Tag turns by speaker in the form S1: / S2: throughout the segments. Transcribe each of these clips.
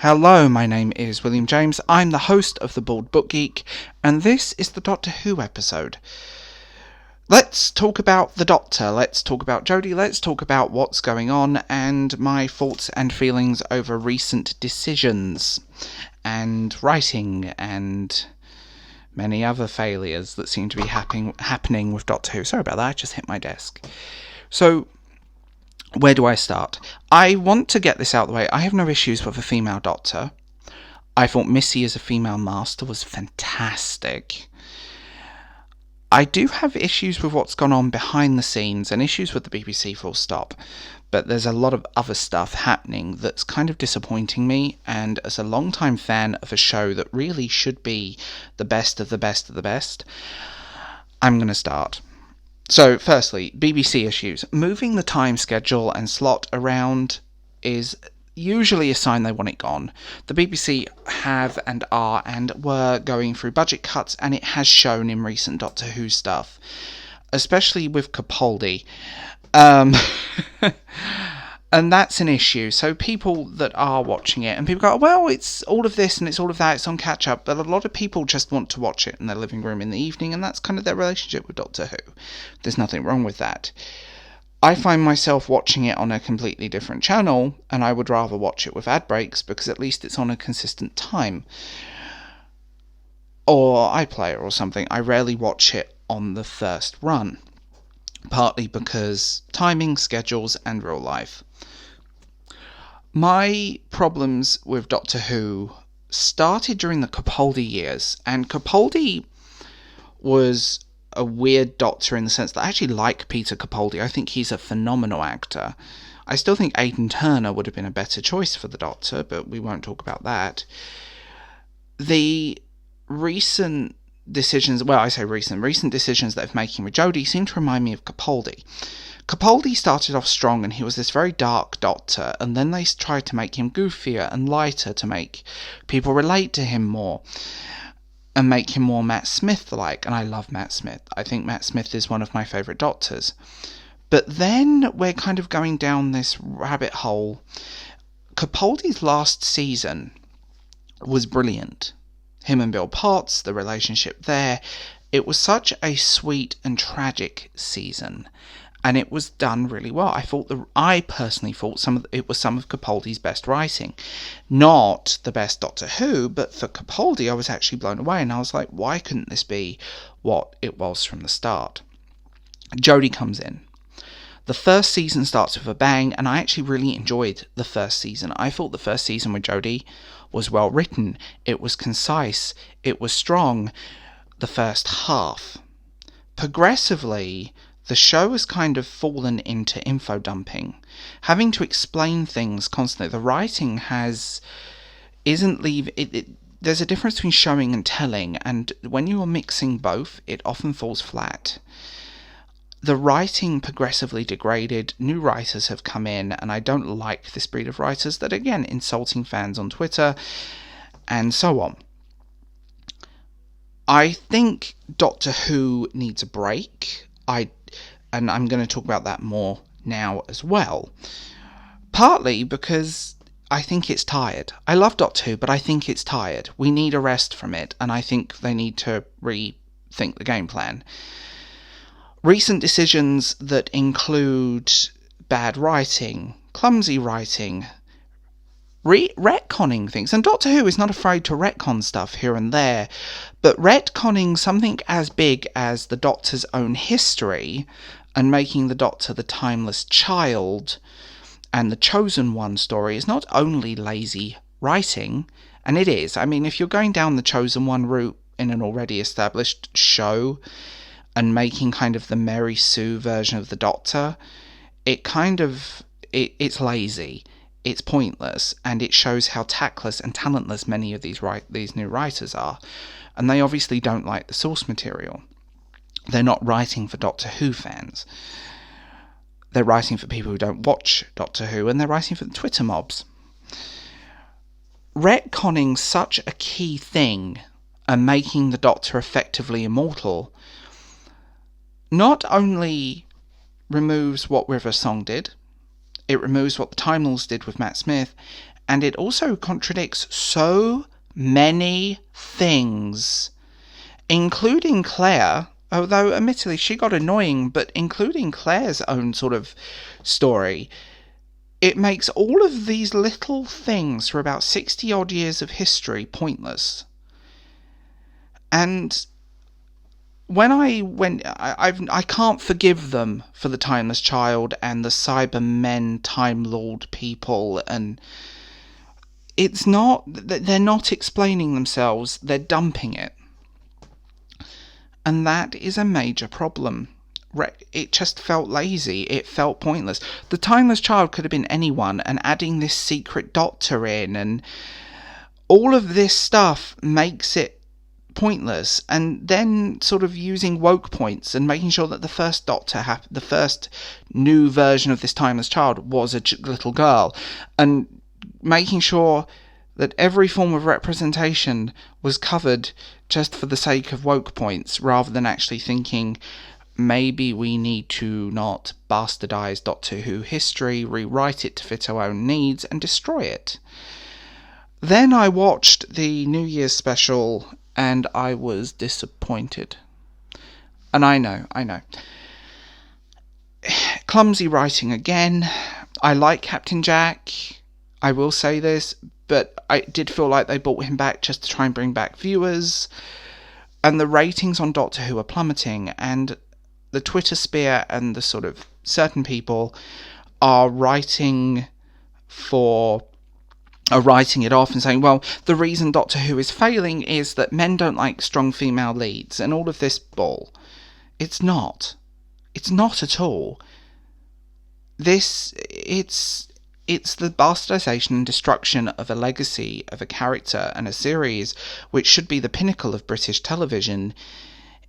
S1: Hello, my name is William James. I'm the host of The Bald Book Geek, and this is the Doctor Who episode. Let's talk about the Doctor, let's talk about Jodie, let's talk about what's going on, and my thoughts and feelings over recent decisions, and writing, and many other failures that seem to be happening with Doctor Who. Sorry about that, I just hit my desk. So, where do I start? I want to get this out of the way. I have no issues with a female Doctor. I thought Missy as a female Master was fantastic. I do have issues with what's gone on behind the scenes and issues with the BBC full stop. But there's a lot of other stuff happening that's kind of disappointing me. And as a long-time fan of a show that really should be the best of the best of the best, I'm going to start. So, firstly, BBC issues. Moving the time schedule and slot around is usually a sign they want it gone. The BBC have and are and were going through budget cuts, and it has shown in recent Doctor Who stuff, especially with Capaldi. And that's an issue. So people that are watching it, and people go, well, it's all of this and it's all of that, it's on catch-up, but a lot of people just want to watch it in their living room in the evening, and that's kind of their relationship with Doctor Who. There's nothing wrong with that. I find myself watching it on a completely different channel, and I would rather watch it with ad breaks, because at least it's on a consistent time. Or iPlayer or something. I rarely watch it on the first run. Partly because timing, schedules, and real life. My problems with Doctor Who started during the Capaldi years, and Capaldi was a weird Doctor in the sense that I actually like Peter Capaldi. I think he's a phenomenal actor. I still think Aidan Turner would have been a better choice for the Doctor, but we won't talk about that. The recent decisions, recent decisions that they're making with Jodie seem to remind me of Capaldi. Capaldi started off strong, and he was this very dark Doctor, and then they tried to make him goofier and lighter to make people relate to him more, and make him more Matt Smith-like, and I love Matt Smith. I think Matt Smith is one of my favourite Doctors. But then we're kind of going down this rabbit hole. Capaldi's last season was brilliant. Him and Bill Potts, the relationship there, it was such a sweet and tragic season, and it was done really well. I personally thought it was some of Capaldi's best writing. Not the best Doctor Who, but for Capaldi I was actually blown away, and I was like, why couldn't this be what it was from the start? Jodie comes in. The first season starts with a bang, and I actually really enjoyed the first season. I thought the first season with Jodie was well written, it was concise, it was strong, the first half. Progressively, the show has kind of fallen into info dumping, having to explain things constantly. The writing there's a difference between showing and telling, and when you are mixing both, it often falls flat. The writing progressively degraded, new writers have come in, and I don't like this breed of writers that, again, insulting fans on Twitter, and so on. I think Doctor Who needs a break, and I'm going to talk about that more now as well. Partly because I think it's tired. I love Doctor Who, but I think it's tired. We need a rest from it, and I think they need to rethink the game plan. Recent decisions that include bad writing, clumsy writing, retconning things, and Doctor Who is not afraid to retcon stuff here and there, but retconning something as big as the Doctor's own history and making the Doctor the timeless child and the Chosen One story is not only lazy writing, and it is. I mean, if you're going down the Chosen One route in an already established show and making kind of the Mary Sue version of the Doctor, it's lazy, it's pointless, and it shows how tactless and talentless many of these new writers are. And they obviously don't like the source material. They're not writing for Doctor Who fans. They're writing for people who don't watch Doctor Who, and they're writing for the Twitter mobs. Retconning such a key thing and making the Doctor effectively immortal not only removes what River Song did, it removes what the Time Lords did with Matt Smith, and it also contradicts so many things, including Claire, although admittedly she got annoying, but including Claire's own sort of story. It makes all of these little things for about 60 odd years of history pointless. And when I can't forgive them for the Timeless Child and the Cybermen Time Lord people, and they're not explaining themselves, they're dumping it. And that is a major problem. It just felt lazy, it felt pointless. The Timeless Child could have been anyone, and adding this secret doctor in, and all of this stuff makes it pointless. And then sort of using woke points and making sure that the first doctor, the first new version of this Timeless Child was a little girl, and making sure that every form of representation was covered just for the sake of woke points, rather than actually thinking, maybe we need to not bastardize Doctor Who history, rewrite it to fit our own needs, and destroy it. Then I watched the New Year's special, and I was disappointed. And I know. Clumsy writing again. I like Captain Jack, I will say this, but I did feel like they brought him back just to try and bring back viewers. And the ratings on Doctor Who are plummeting, and the Twitter sphere and the sort of certain people are writing it off and saying, well, the reason Doctor Who is failing is that men don't like strong female leads and all of this bull. It's not. It's not at all. It's the bastardization and destruction of a legacy, of a character and a series which should be the pinnacle of British television,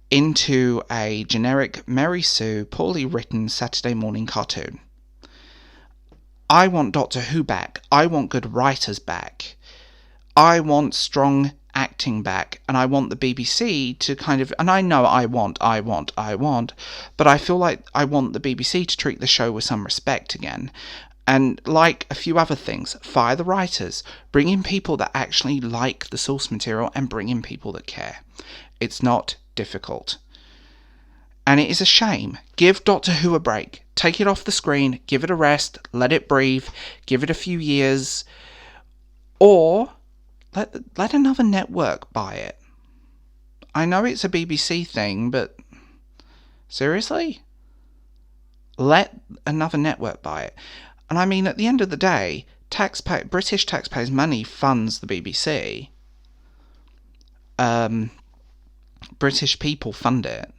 S1: into a generic Mary Sue, poorly written Saturday morning cartoon. I want Doctor Who back. I want good writers back. I want strong acting back. And I want the BBC to kind of... And I know I want. But I feel like I want the BBC to treat the show with some respect again. And like a few other things, fire the writers. Bring in people that actually like the source material, and bring in people that care. It's not difficult. And it is a shame. Give Doctor Who a break. Take it off the screen, give it a rest, let it breathe, give it a few years, or let another network buy it. I know it's a BBC thing, but seriously? Let another network buy it. And I mean, at the end of the day, British taxpayers' money funds the BBC. British people fund it.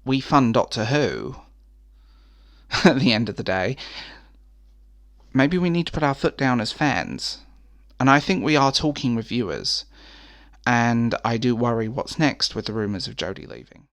S1: We fund Doctor Who. At the end of the day, maybe we need to put our foot down as fans. And I think we are talking with viewers. And I do worry what's next with the rumours of Jodie leaving.